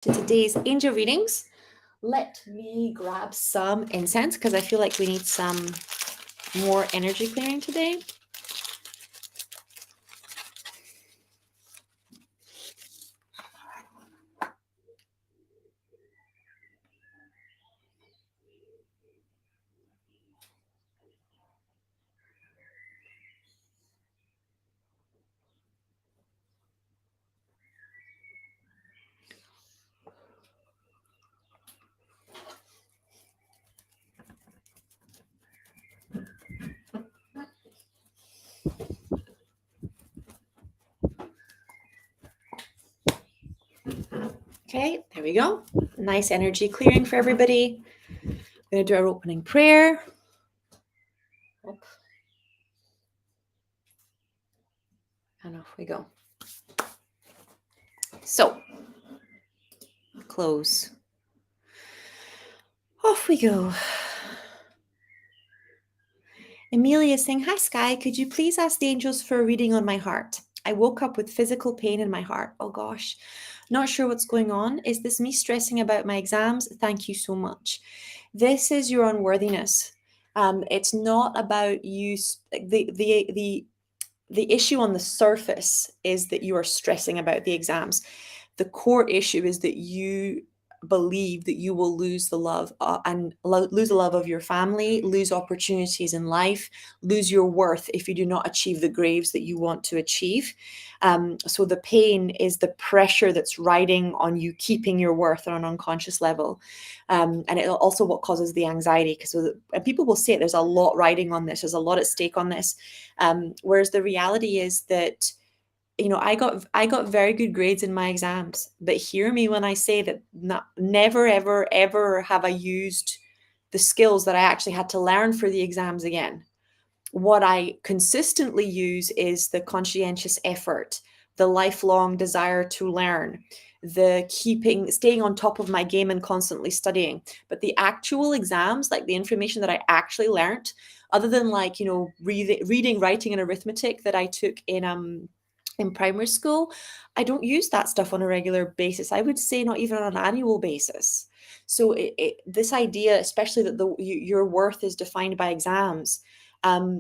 To today's angel readings. Let me grab some incense because I feel like we need some more energy clearing today. Okay, there we go. Nice energy clearing for everybody. I'm going to do our opening prayer. And off we go. So, close. Off we go. Amelia is saying, "Hi Sky, could you please ask the angels for a reading on my heart? I woke up with physical pain in my heart. Oh gosh. Not sure what's going on. Is this me stressing about my exams? Thank you so much." This is your unworthiness. It's not about you. The issue on the surface is that you are stressing about the exams. The core issue is that you believe that you will lose the love lose the love of your family, lose opportunities in life, lose your worth if you do not achieve the grades that you want to achieve. So the pain is the pressure that's riding on you keeping your worth on an unconscious level. And it also what causes the anxiety, because people will say there's a lot riding on this, there's a lot at stake on this. Whereas the reality is that I got very good grades in my exams, but hear me when I say that never, ever, ever have I used the skills that I actually had to learn for the exams again. What I consistently use is the conscientious effort, the lifelong desire to learn, staying on top of my game and constantly studying. But the actual exams, like the information that I actually learned, other than reading, writing, and arithmetic that I took in primary school, I don't use that stuff on a regular basis. I would say not even on an annual basis. So this idea, especially that your worth is defined by exams,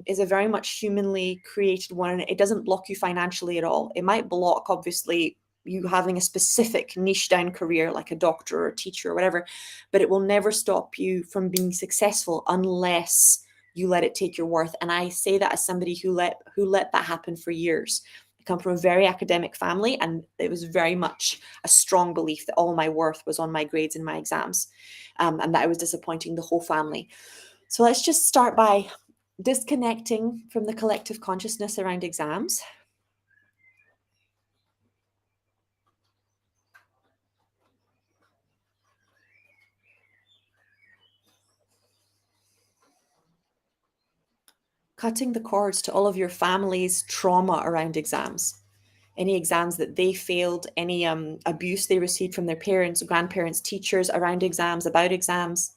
is a very much humanly created one. It doesn't block you financially at all. It might block, obviously, you having a specific niche down career like a doctor or a teacher or whatever, but it will never stop you from being successful unless you let it take your worth. And I say that as somebody who let that happen for years. I come from a very academic family, and it was very much a strong belief that all my worth was on my grades and my exams, and that I was disappointing the whole family. So let's just start by disconnecting from the collective consciousness around exams. Cutting the cords to all of your family's trauma around exams. Any exams that they failed, any abuse they received from their parents, grandparents, teachers around exams, about exams.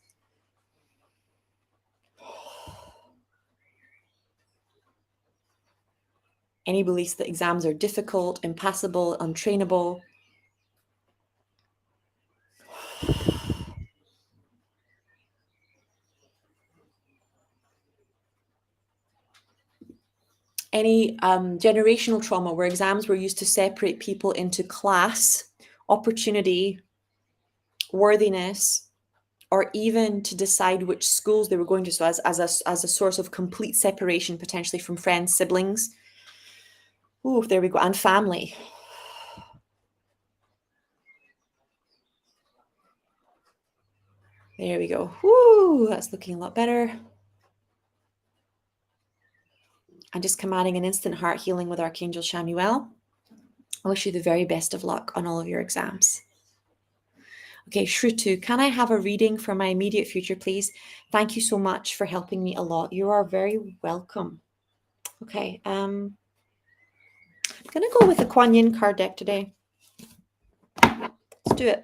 Any beliefs that exams are difficult, impassable, untrainable. Any generational trauma where exams were used to separate people into class, opportunity, worthiness, or even to decide which schools they were going to. So as a source of complete separation, potentially from friends, siblings. Ooh, there we go. And family. There we go. Woo, that's looking a lot better. I'm just commanding an instant heart healing with Archangel Chamuel. I wish you the very best of luck on all of your exams. Okay, Shrutu, can I have a reading for my immediate future, please? Thank you so much for helping me a lot. You are very welcome. Okay, I'm going to go with the Kuan Yin card deck today. Let's do it.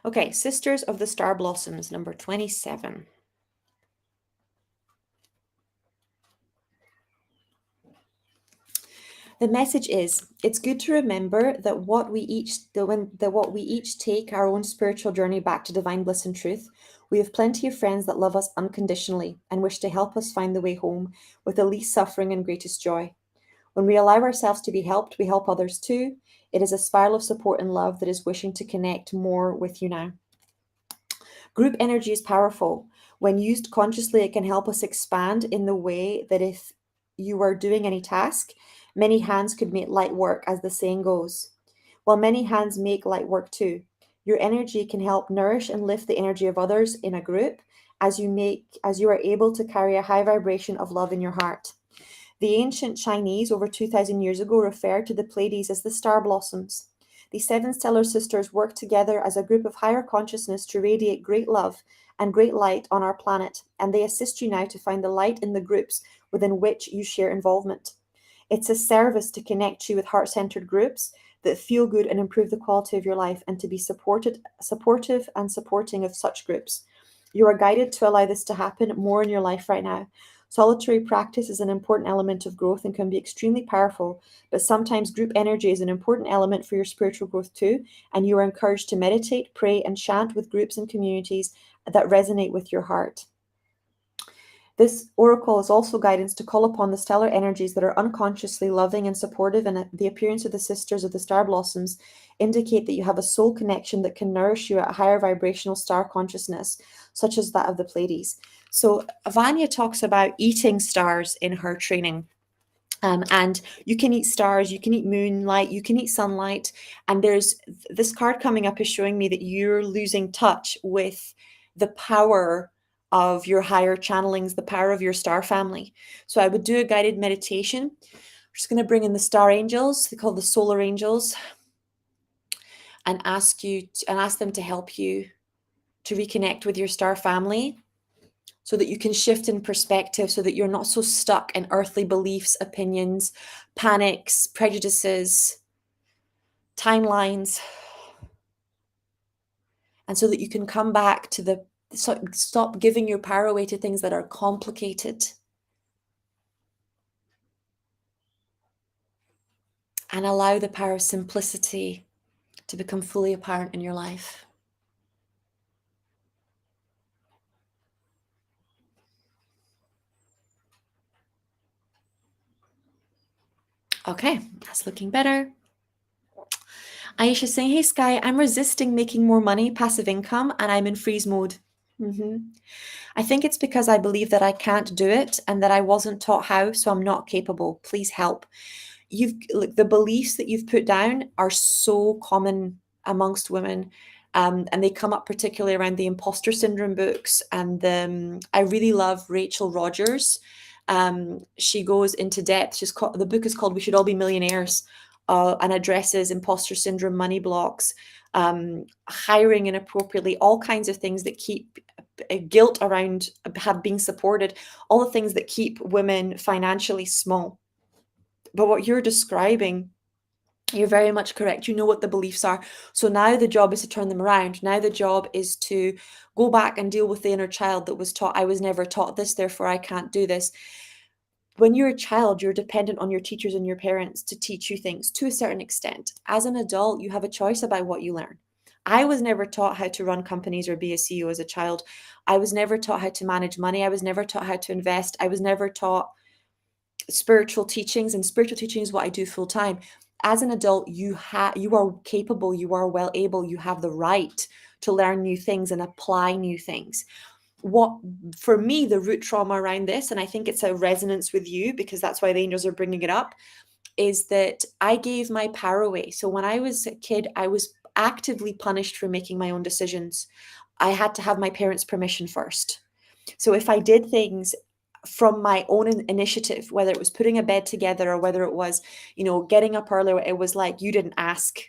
Okay, Sisters of the Star Blossoms, number 27. The message is, it's good to remember that what we each take our own spiritual journey back to divine bliss and truth. We have plenty of friends that love us unconditionally and wish to help us find the way home with the least suffering and greatest joy. When we allow ourselves to be helped, we help others too. It is a spiral of support and love that is wishing to connect more with you now. Group energy is powerful. When used consciously, it can help us expand in the way that if you are doing any task, many hands could make light work, as the saying goes. While many hands make light work too. Your energy can help nourish and lift the energy of others in a group as you are able to carry a high vibration of love in your heart. The ancient Chinese, over 2,000 years ago, referred to the Pleiades as the star blossoms. The seven stellar sisters work together as a group of higher consciousness to radiate great love and great light on our planet, and they assist you now to find the light in the groups within which you share involvement. It's a service to connect you with heart-centered groups that feel good and improve the quality of your life, and to be supportive and supporting of such groups. You are guided to allow this to happen more in your life right now. Solitary practice is an important element of growth and can be extremely powerful, but sometimes group energy is an important element for your spiritual growth too, and you are encouraged to meditate, pray, and chant with groups and communities that resonate with your heart. This oracle is also guidance to call upon the stellar energies that are unconsciously loving and supportive, and the appearance of the Sisters of the Star Blossoms indicate that you have a soul connection that can nourish you at a higher vibrational star consciousness, such as that of the Pleiades. So Vanya talks about eating stars in her training. And you can eat stars, you can eat moonlight, you can eat sunlight. And there's this card coming up is showing me that you're losing touch with the power of your higher channelings, the power of your star family. So I would do a guided meditation. I'm just going to bring in the star angels, they call the solar angels, and ask them to help you to reconnect with your star family, so that you can shift in perspective, so that you're not so stuck in earthly beliefs, opinions, panics, prejudices, timelines, and so that you can come back to stop giving your power away to things that are complicated, and allow the power of simplicity to become fully apparent in your life. Okay, that's looking better. Aisha saying, hey Sky, I'm resisting making more money, passive income, and I'm in freeze mode. I think it's because I believe that I can't do it and that I wasn't taught how, so I'm not capable. Please help. Look, the beliefs that you've put down are so common amongst women. And they come up particularly around the imposter syndrome books. And I really love Rachel Rogers. She goes into depth. The book is called We Should All Be Millionaires, and addresses imposter syndrome, money blocks, hiring inappropriately, all kinds of things that keep guilt around being supported, all the things that keep women financially small. But what you're describing, you're very much correct. You know what the beliefs are. So now the job is to turn them around. Now the job is to go back and deal with the inner child that was taught, I was never taught this, therefore I can't do this. When you're a child, you're dependent on your teachers and your parents to teach you things to a certain extent. As an adult, you have a choice about what you learn. I was never taught how to run companies or be a CEO as a child. I was never taught how to manage money. I was never taught how to invest. I was never taught spiritual teachings, and spiritual teaching is what I do full time. As an adult, you are capable, you are well able, you have the right to learn new things and apply new things. What, for me, the root trauma around this, and I think it's a resonance with you because that's why the angels are bringing it up, is that I gave my power away. So when I was a kid, I was actively punished for making my own decisions. I had to have my parents' permission first. So if I did things from my own initiative, whether it was putting a bed together or whether it was, getting up earlier, it was like, you didn't ask.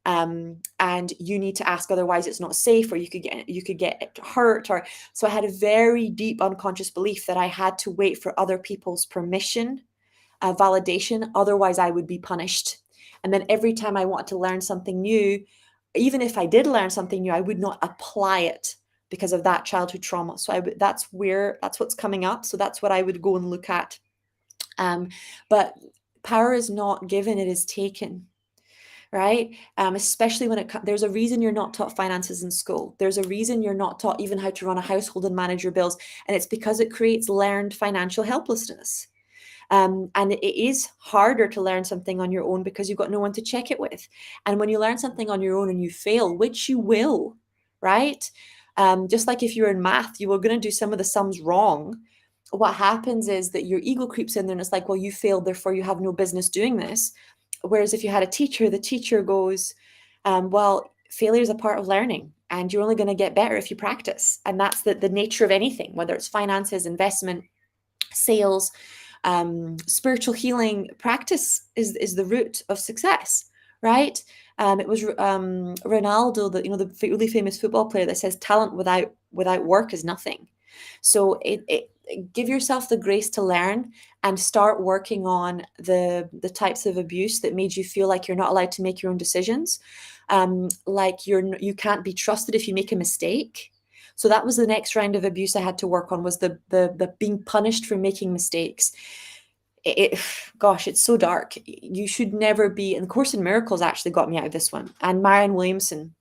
And you need to ask, otherwise it's not safe, or you could get hurt. Or so I had a very deep unconscious belief that I had to wait for other people's permission, validation, otherwise I would be punished. And then every time I wanted to learn something new, even if I did learn something new, I would not apply it because of that childhood trauma. So that's what's coming up. So that's what I would go and look at. But power is not given, it is taken. Right? Especially when there's a reason you're not taught finances in school. There's a reason you're not taught even how to run a household and manage your bills. And it's because it creates learned financial helplessness. And it is harder to learn something on your own because you've got no one to check it with. And when you learn something on your own and you fail, which you will, right? Just like if you're in math, you were going to do some of the sums wrong. What happens is that your ego creeps in there and it's like, well, you failed, therefore you have no business doing this. Whereas if you had a teacher, the teacher goes, well, failure is a part of learning and you're only going to get better if you practice. And that's the nature of anything, whether it's finances, investment, sales, spiritual healing. Practice is the root of success, right? It was Ronaldo, the really famous football player, that says talent without work is nothing. So give yourself the grace to learn and start working on the types of abuse that made you feel like you're not allowed to make your own decisions, like you can't be trusted if you make a mistake. So that was the next round of abuse I had to work on, was the being punished for making mistakes. Gosh, it's so dark. You should never be. And Course in Miracles actually got me out of this one. And Marianne Williamson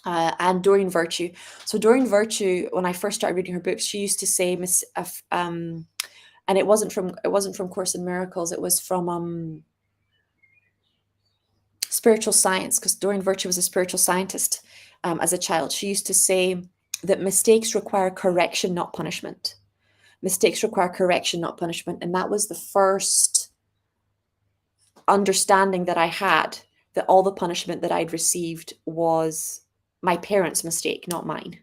and Doreen Virtue. So Doreen Virtue, when I first started reading her books, she used to say, and it wasn't from Course in Miracles. It was from spiritual science, because Doreen Virtue was a spiritual scientist as a child. She used to say that mistakes require correction, not punishment. Mistakes require correction, not punishment. And that was the first understanding that I had, that all the punishment that I'd received was my parents' mistake, not mine.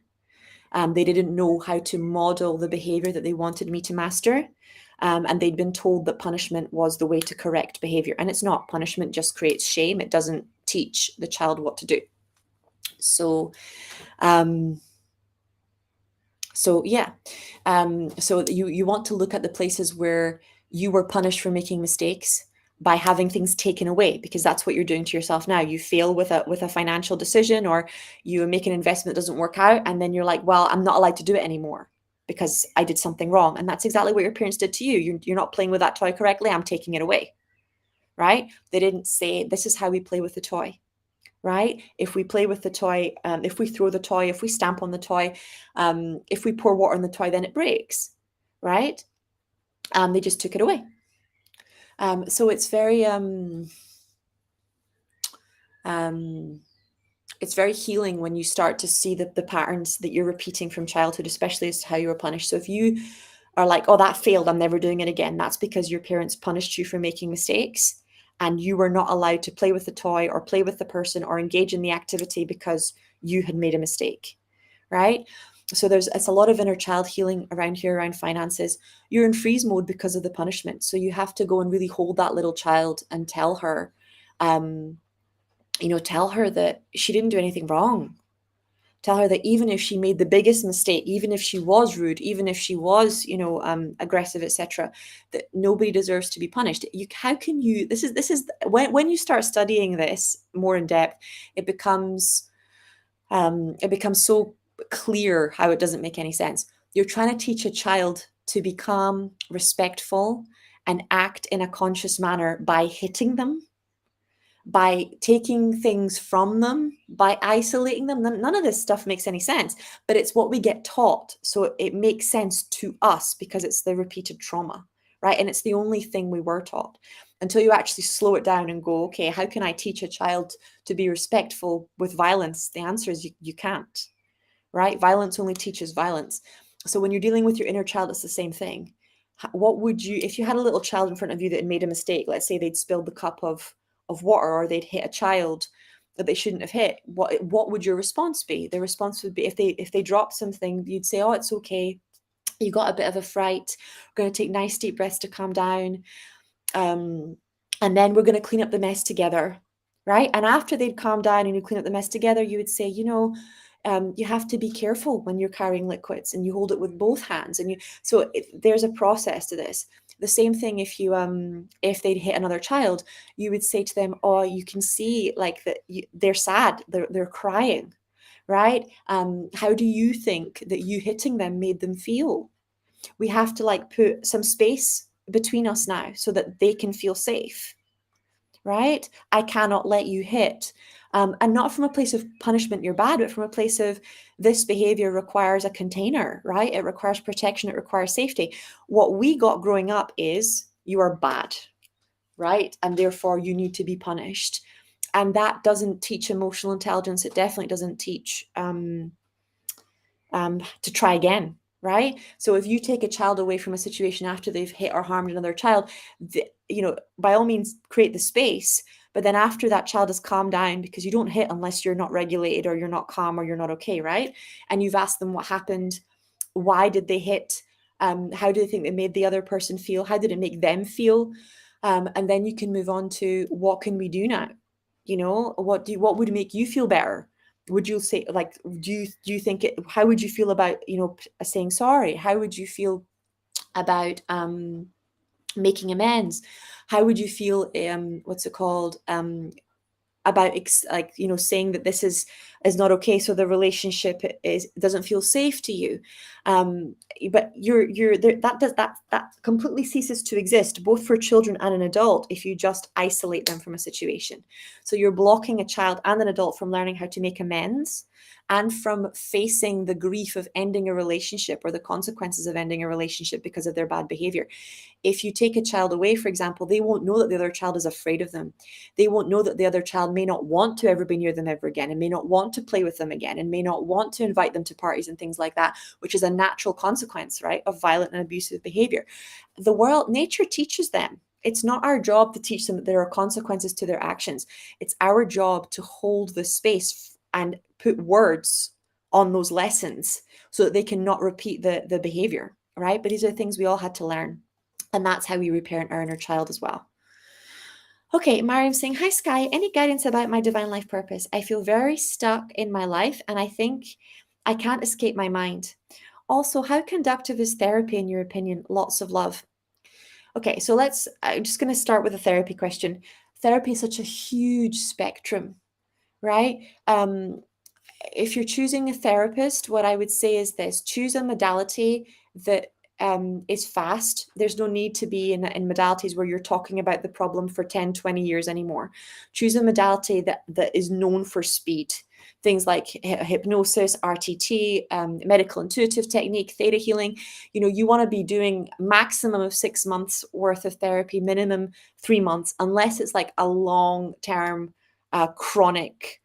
They didn't know how to model the behavior that they wanted me to master. And they'd been told that punishment was the way to correct behavior. And it's not. Punishment just creates shame. It doesn't teach the child what to do. So you want to look at the places where you were punished for making mistakes by having things taken away, because that's what you're doing to yourself now. You fail with a financial decision, or you make an investment that doesn't work out, and then you're like, well, I'm not allowed to do it anymore because I did something wrong. And that's exactly what your parents did to you. You're not playing with that toy correctly. I'm taking it away, right? They didn't say, this is how we play with the toy. Right? If we play with the toy, if we throw the toy, if we stamp on the toy, if we pour water on the toy, then it breaks, right? They just took it away. So it's very healing when you start to see the patterns that you're repeating from childhood, especially as to how you were punished. So if you are like, oh, that failed, I'm never doing it again, that's because your parents punished you for making mistakes. And you were not allowed to play with the toy or play with the person or engage in the activity because you had made a mistake, right? So it's a lot of inner child healing around here, around finances. You're in freeze mode because of the punishment. So you have to go and really hold that little child and tell her, tell her that she didn't do anything wrong. Tell her that even if she made the biggest mistake, even if she was rude, even if she was, aggressive, etc., that nobody deserves to be punished. How can you? This is when you start studying this more in depth, it becomes so clear how it doesn't make any sense. You're trying to teach a child to become respectful and act in a conscious manner by hitting them, by taking things from them, by isolating them. None of this stuff makes any sense, but it's what we get taught. So it makes sense to us because it's the repeated trauma, right? And it's the only thing we were taught, until you actually slow it down and go, okay, how can I teach a child to be respectful with violence? The answer is you can't, right? Violence only teaches violence. So when you're dealing with your inner child, it's the same thing. What would you, if you had a little child in front of you that had made a mistake, let's say they'd spilled the cup of water, or they'd hit a child that they shouldn't have hit, what would your response be? The response would be, if they dropped something, you'd say, oh, it's okay, you got a bit of a fright, we're going to take nice deep breaths to calm down, and then we're going to clean up the mess together, right? And after they'd calmed down and you clean up the mess together, you would say, You have to be careful when you're carrying liquids and you hold it with both hands. There's a process to this. The same thing if they'd hit another child, you would say to them, oh, you can see like that they're sad, they're crying, right? How do you think that you hitting them made them feel? We have to like put some space between us now so that they can feel safe, right? I cannot let you hit. And not from a place of punishment, you're bad, but from a place of this behavior requires a container, right? It requires protection, it requires safety. What we got growing up is you are bad, right? And therefore you need to be punished. And that doesn't teach emotional intelligence. It definitely doesn't teach to try again, right? So if you take a child away from a situation after they've hit or harmed another child, by all means create the space, but then after that child has calmed down, because you don't hit unless you're not regulated or you're not calm or you're not okay, right? And you've asked them what happened, why did they hit, how do they think they made the other person feel, how did it make them feel, and then you can move on to what can we do now, what would make you feel better. Would you say, like, do you think it, how would you feel about saying sorry? How would you feel about making amends? How would you feel what's it called, about saying that this is not okay, so the relationship doesn't feel safe to you, but you're there, that completely ceases to exist, both for children and an adult, if you just isolate them from a situation. So you're blocking a child and an adult from learning how to make amends and from facing the grief of ending a relationship or the consequences of ending a relationship because of their bad behavior. If you take a child away, for example, they won't know that the other child is afraid of them. They won't know that the other child may not want to ever be near them ever again, and may not want to play with them again, and may not want to invite them to parties and things like that, which is a natural consequence, right, of violent and abusive behavior. Nature teaches them. It's not our job to teach them that there are consequences to their actions. It's our job to hold the space and put words on those lessons so that they cannot repeat the behavior, right? But these are things we all had to learn. And that's how we reparent our inner child as well. Okay, Mariam saying, hi Sky, any guidance about my divine life purpose? I feel very stuck in my life and I think I can't escape my mind. Also, how conductive is therapy in your opinion? Lots of love. Okay, so I'm just going to start with a therapy question. Therapy is such a huge spectrum, right? If you're choosing a therapist, what I would say is this: choose a modality that is fast. There's no need to be in modalities where you're talking about the problem for 10, 20 years anymore. Choose a modality that is known for speed. Things like hypnosis, RTT, medical intuitive technique, theta healing. You want to be doing maximum of 6 months worth of therapy, minimum 3 months, unless it's like a long-term, chronic,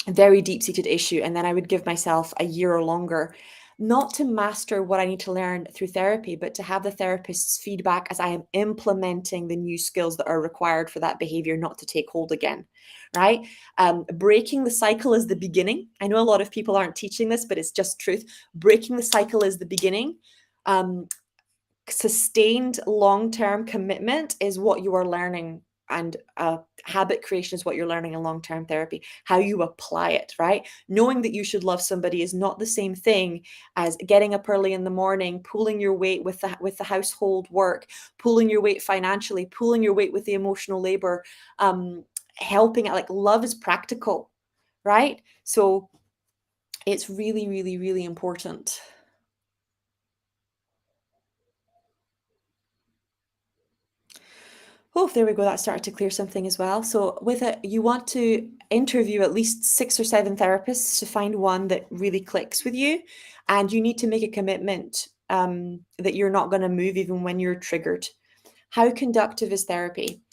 very deep-seated issue. And then I would give myself a year or longer, not to master what I need to learn through therapy, but to have the therapist's feedback as I am implementing the new skills that are required for that behavior not to take hold again, right? Breaking the cycle is the beginning. I know a lot of people aren't teaching this, but it's just truth. Breaking the cycle is the beginning. Sustained long-term commitment is what you are learning, and habit creation is what you're learning in long-term therapy, how you apply it, right? Knowing that you should love somebody is not the same thing as getting up early in the morning, pulling your weight with the household work, pulling your weight financially, pulling your weight with the emotional labor, helping. Like, love is practical, right? So it's really, really, really important. Oh, there we go. That started to clear something as well. So with it, you want to interview at least 6 or 7 therapists to find one that really clicks with you. And you need to make a commitment that you're not going to move even when you're triggered. How conductive is therapy?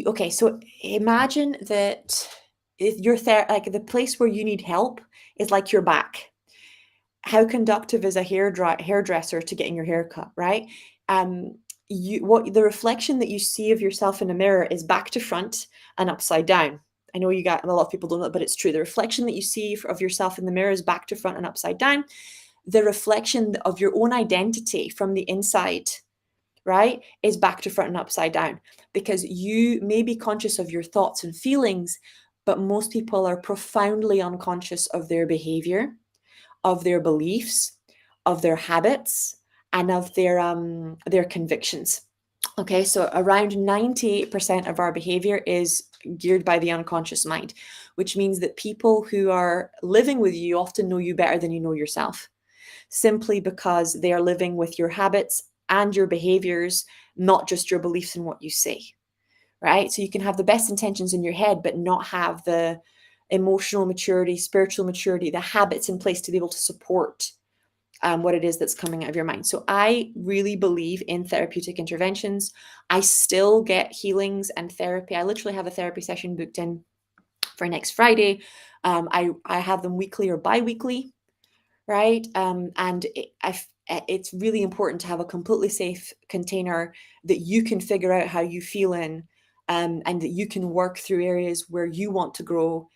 Okay, so imagine that if you're like the place where you need help is like your back. How conductive is a hairdresser to getting your hair cut, right? The reflection that you see of yourself in a mirror is back to front and upside down. I know a lot of people don't know, but it's true. The reflection that you see of yourself in the mirror is back to front and upside down. The reflection of your own identity from the inside, right, is back to front and upside down, because you may be conscious of your thoughts and feelings, but most people are profoundly unconscious of their behavior, of their beliefs, of their habits, and of their convictions. Okay, so around 98% of our behavior is geared by the unconscious mind, which means that people who are living with you often know you better than you know yourself, simply because they are living with your habits and your behaviors, not just your beliefs and what you say, right? So you can have the best intentions in your head, but not have the emotional maturity, spiritual maturity, the habits in place to be able to support what it is that's coming out of your mind. So I really believe in therapeutic interventions. I still get healings and therapy. I literally have a therapy session booked in for next Friday. I have them weekly or bi-weekly, right? And it's really important to have a completely safe container that you can figure out how you feel in, and that you can work through areas where you want to grow,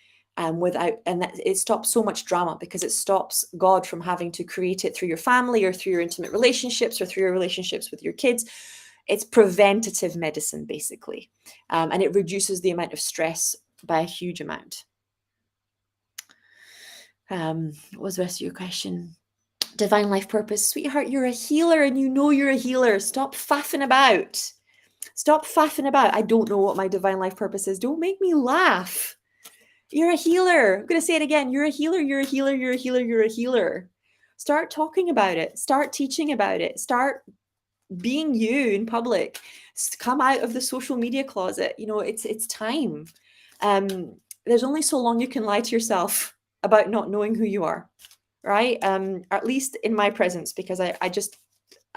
without, and that it stops so much drama, because it stops God from having to create it through your family or through your intimate relationships or through your relationships with your kids. It's preventative medicine, basically, and it reduces the amount of stress by a huge amount. What was the rest of your question? Divine life purpose. Sweetheart, you're a healer and you know you're a healer. Stop faffing about. Stop faffing about. I don't know what my divine life purpose is. Don't make me laugh. You're a healer. I'm going to say it again. You're a healer. You're a healer. You're a healer. You're a healer. Start talking about it. Start teaching about it. Start being you in public. Come out of the social media closet. You know, it's time. There's only so long you can lie to yourself about not knowing who you are, right? At least in my presence, because I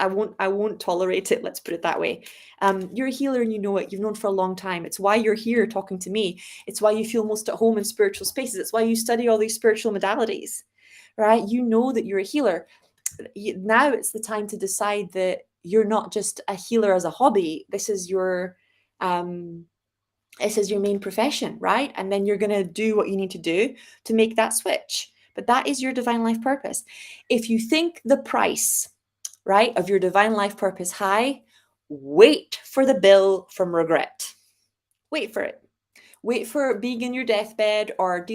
won't tolerate it. Let's put it that way. You're a healer and you know it. You've known for a long time. It's why you're here talking to me. It's why you feel most at home in spiritual spaces. It's why you study all these spiritual modalities, right? You know that you're a healer. Now it's the time to decide that you're not just a healer as a hobby. This is your main profession, right? And then you're going to do what you need to do to make that switch. But that is your divine life purpose. If you think the price, right, of your divine life purpose high, wait for the bill from regret. Wait for it. Wait for being in your deathbed, or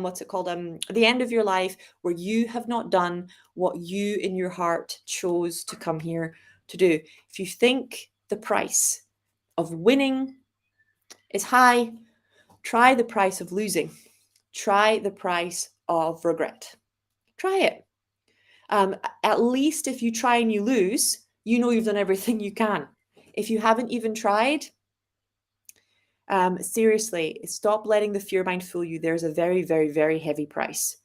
what's it called? The end of your life, where you have not done what you in your heart chose to come here to do. If you think the price of winning is high, try the price of losing. Try the price of regret. Try it. At least if you try and you lose, you know you've done everything you can. If you haven't even tried, seriously, stop letting the fear mind fool you. There's a very, very, very heavy price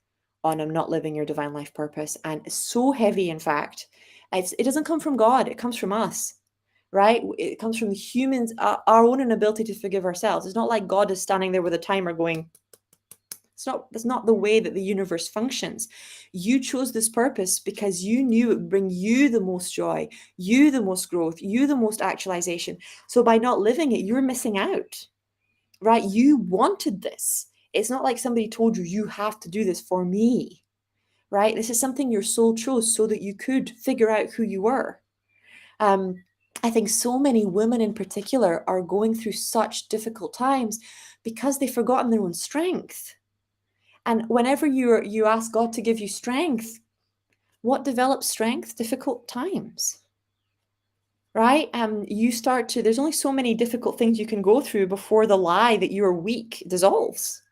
on not living your divine life purpose. And it's so heavy, in fact. It doesn't come from God. It comes from us, right? It comes from the humans, our own inability to forgive ourselves. It's not like God is standing there with a timer going, that's not the way that the universe functions. You chose this purpose because you knew it would bring you the most joy, you the most growth, you the most actualization. So by not living it, you're missing out, right? You wanted this. It's not like somebody told you, you have to do this for me, right? This is something your soul chose so that you could figure out who you were. I think so many women in particular are going through such difficult times because they've forgotten their own strength. And whenever you ask God to give you strength, what develops strength? Difficult times, right? There's only so many difficult things you can go through before the lie that you're weak dissolves.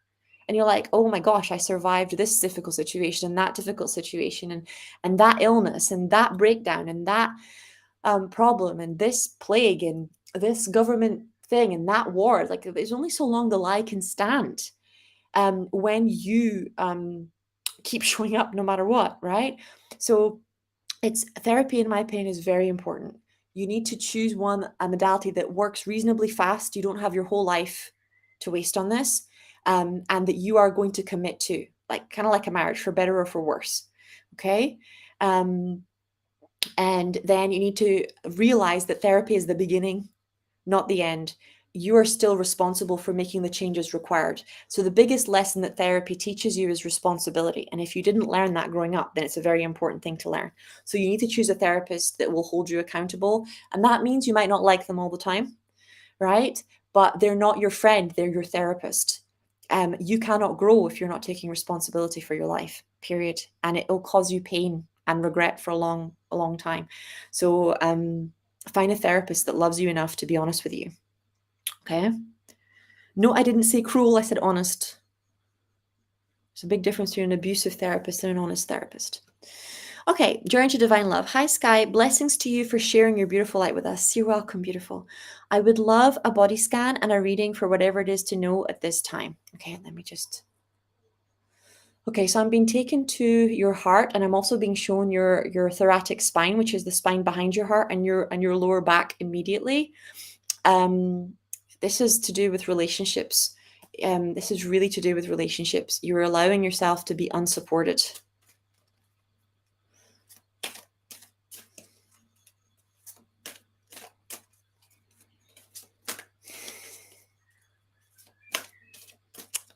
And you're like, oh my gosh, I survived this difficult situation and that difficult situation and that illness and that breakdown and that problem and this plague and this government thing and that war. Like, there's only so long the lie can stand. When you keep showing up no matter what, right? So it's therapy, in my opinion, is very important. You need to choose a modality that works reasonably fast. You don't have your whole life to waste on this, and that you are going to commit to, like kind of like a marriage, for better or for worse. Okay. And then you need to realize that therapy is the beginning, not the end. You are still responsible for making the changes required. So the biggest lesson that therapy teaches you is responsibility. And if you didn't learn that growing up, then it's a very important thing to learn. So you need to choose a therapist that will hold you accountable. And that means you might not like them all the time, right? But they're not your friend, they're your therapist. You cannot grow if you're not taking responsibility for your life, period. And it will cause you pain and regret for a long time. So find a therapist that loves you enough to be honest with you. Okay? No, I didn't say cruel, I said honest. There's a big difference between an abusive therapist and an honest therapist. Okay, journey to divine love. Hi, Sky. Blessings to you for sharing your beautiful light with us. You're welcome, beautiful. I would love a body scan and a reading for whatever it is to know at this time. Okay, let me just... Okay, so I'm being taken to your heart, and I'm also being shown your thoracic spine, which is the spine behind your heart, and your lower back immediately. This is to do with relationships. This is really to do with relationships. You're allowing yourself to be unsupported.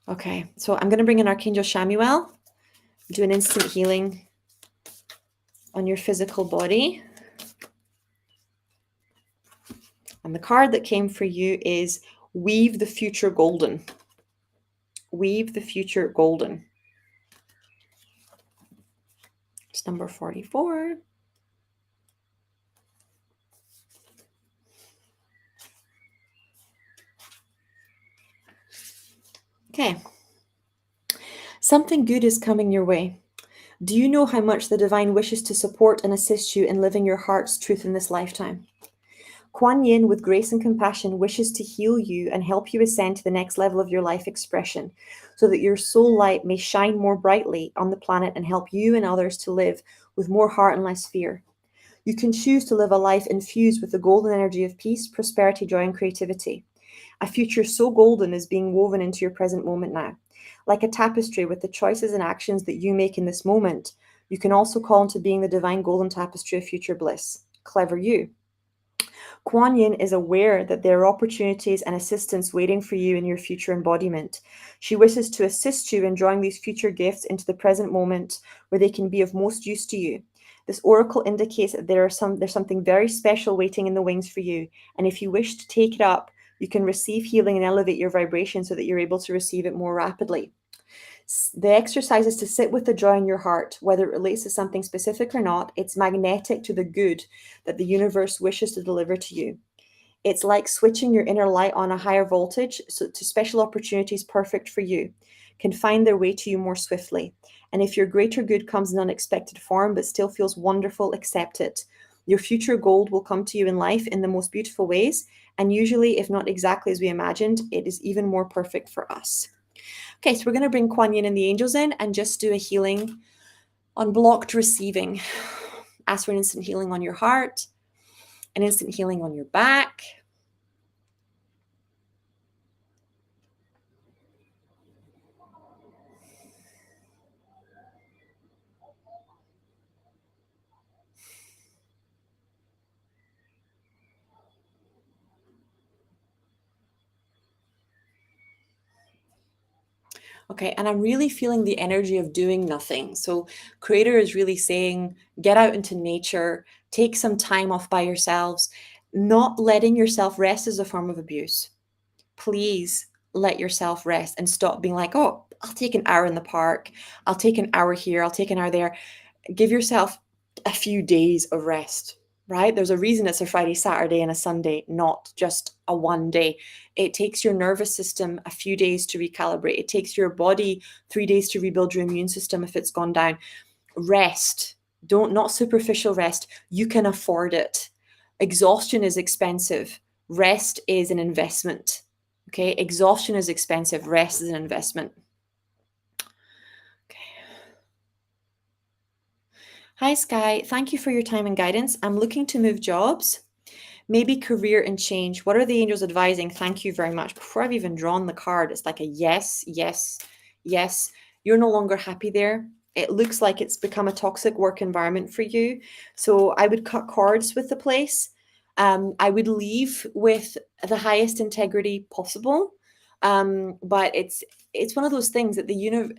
Okay, so I'm going to bring in Archangel Shamuel, do an instant healing on your physical body. And the card that came for you is Weave the Future Golden. Weave the Future Golden. It's number 44. Okay. Something good is coming your way. Do you know how much the divine wishes to support and assist you in living your heart's truth in this lifetime? Kuan Yin, with grace and compassion, wishes to heal you and help you ascend to the next level of your life expression so that your soul light may shine more brightly on the planet and help you and others to live with more heart and less fear. You can choose to live a life infused with the golden energy of peace, prosperity, joy, and creativity. A future so golden is being woven into your present moment now. Like a tapestry with the choices and actions that you make in this moment, you can also call into being the divine golden tapestry of future bliss. Clever you. Kuan Yin is aware that there are opportunities and assistance waiting for you in your future embodiment. She wishes to assist you in drawing these future gifts into the present moment where they can be of most use to you. This oracle indicates that there's something very special waiting in the wings for you, and if you wish to take it up, you can receive healing and elevate your vibration so that you're able to receive it more rapidly. The exercise is to sit with the joy in your heart, whether it relates to something specific or not. It's magnetic to the good that the universe wishes to deliver to you. It's like switching your inner light on a higher voltage so to special opportunities perfect for you can find their way to you more swiftly. And if your greater good comes in unexpected form but still feels wonderful, accept it. Your future gold will come to you in life in the most beautiful ways, and usually, if not exactly as we imagined, it is even more perfect for us. Okay, so we're going to bring Kuan Yin and the angels in and just do a healing on blocked receiving. Ask for an instant healing on your heart, an instant healing on your back. Okay, and I'm really feeling the energy of doing nothing. So Creator is really saying, get out into nature, take some time off by yourselves. Not letting yourself rest is a form of abuse. Please let yourself rest and stop being like, oh, I'll take an hour in the park. I'll take an hour here. I'll take an hour there. Give yourself a few days of rest, right? There's a reason it's a Friday, Saturday, and a Sunday, not just a one day. It takes your nervous system a few days to recalibrate. It takes your body 3 days to rebuild your immune system if it's gone down. Rest. Not superficial rest. You can afford it. Exhaustion is expensive. Rest is an investment. Okay, exhaustion is expensive. Rest is an investment. Okay. Hi, Sky. Thank you for your time and guidance. I'm looking to move jobs, maybe career and change. What are the angels advising? Thank you very much. Before I've even drawn the card, it's like a yes, yes, yes. You're no longer happy there. It looks like it's become a toxic work environment for you. So I would cut cords with the place. I would leave with the highest integrity possible. But it's one of those things that the universe,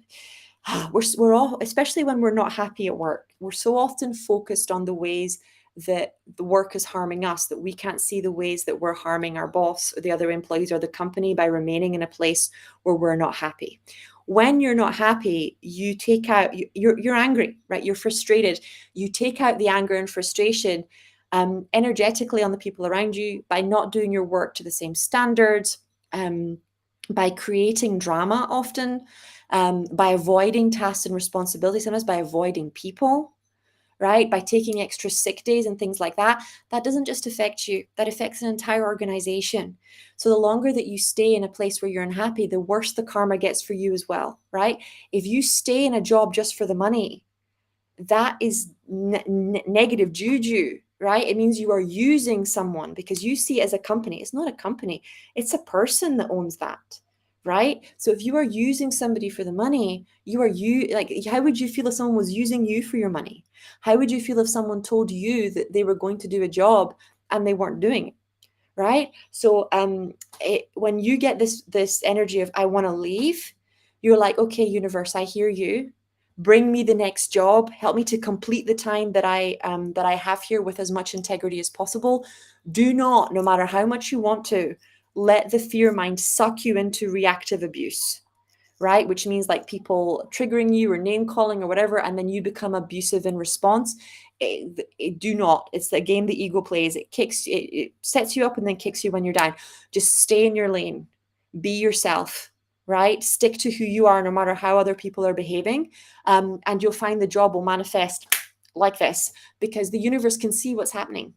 we're all, especially when we're not happy at work, we're so often focused on the ways that the work is harming us, that we can't see the ways that we're harming our boss or the other employees or the company by remaining in a place where we're not happy. When you're not happy, you take out, you're angry, right? You're frustrated. You take out the anger and frustration energetically on the people around you by not doing your work to the same standards, by creating drama often, by avoiding tasks and responsibilities, sometimes by avoiding people, right? By taking extra sick days and things like that. That doesn't just affect you, that affects an entire organization. So the longer that you stay in a place where you're unhappy, the worse the karma gets for you as well, right? If you stay in a job just for the money, that is negative juju, right? It means you are using someone because you see it as a company. It's not a company, it's a person that owns that, right? So if you are using somebody for the money, like, how would you feel if someone was using you for your money? How would you feel if someone told you that they were going to do a job and they weren't doing it? Right? So when you get this energy of I want to leave, you're like, okay, universe, I hear you. Bring me the next job. Help me to complete the time that I have here with as much integrity as possible. Do not, no matter how much you want to, let the fear mind suck you into reactive abuse, right? Which means like people triggering you or name calling or whatever, and then you become abusive in response. Do not. It's the game the ego plays. It sets you up and then kicks you when you're down. Just stay in your lane. Be yourself, right? Stick to who you are, no matter how other people are behaving, and you'll find the job will manifest like this because the universe can see what's happening,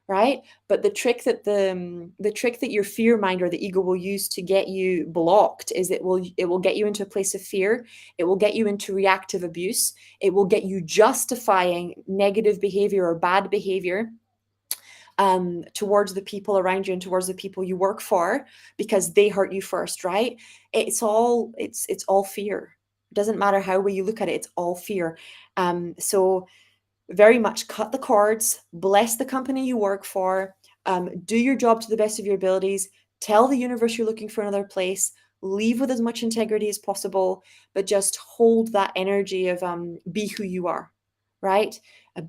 right? But the trick that your fear mind or the ego will use to get you blocked is it will get you into a place of fear. It will get you into reactive abuse. It will get you justifying negative behavior or bad behavior towards the people around you and towards the people you work for because they hurt you first, right? It's all fear. It doesn't matter how way you look at it, it's all fear. So very much cut the cords, bless the company you work for, do your job to the best of your abilities, tell the universe you're looking for another place, leave with as much integrity as possible, but just hold that energy of be who you are, right?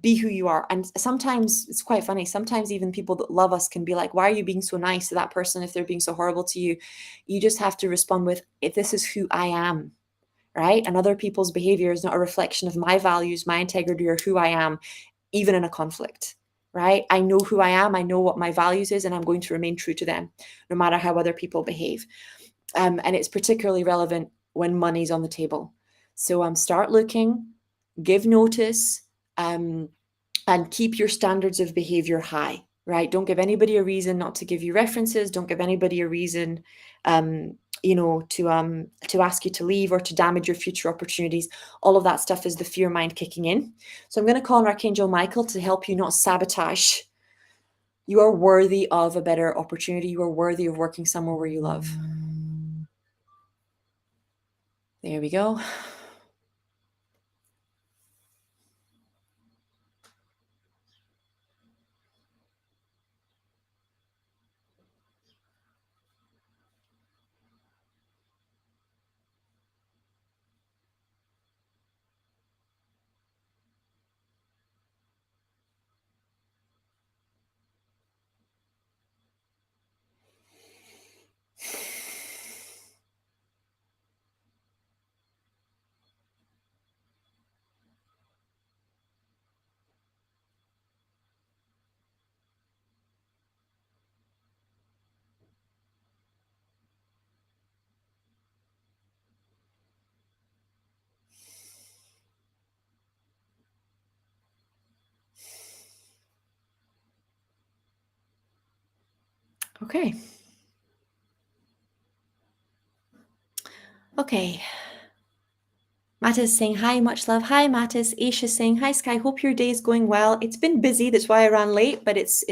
Be who you are. And sometimes it's quite funny. Sometimes even people that love us can be like, why are you being so nice to that person if they're being so horrible to you? You just have to respond with, if this is who I am, right? And other people's behavior is not a reflection of my values, my integrity, or who I am, even in a conflict, right? I know who I am, I know what my values is, and I'm going to remain true to them, no matter how other people behave. And it's particularly relevant when money's on the table. So start looking, give notice, and keep your standards of behavior high, right? Don't give anybody a reason not to give you references. Don't give anybody a reason, to ask you to leave or to damage your future opportunities. All of that stuff is the fear mind kicking in. So I'm going to call on Archangel Michael to help you not sabotage. You are worthy of a better opportunity. You are worthy of working somewhere where you love. There we go. Okay. Okay. Matt is saying hi, much love. Hi, Mattis. Aisha saying hi, Sky. Hope your day is going well. It's been busy, that's why I ran late, but it's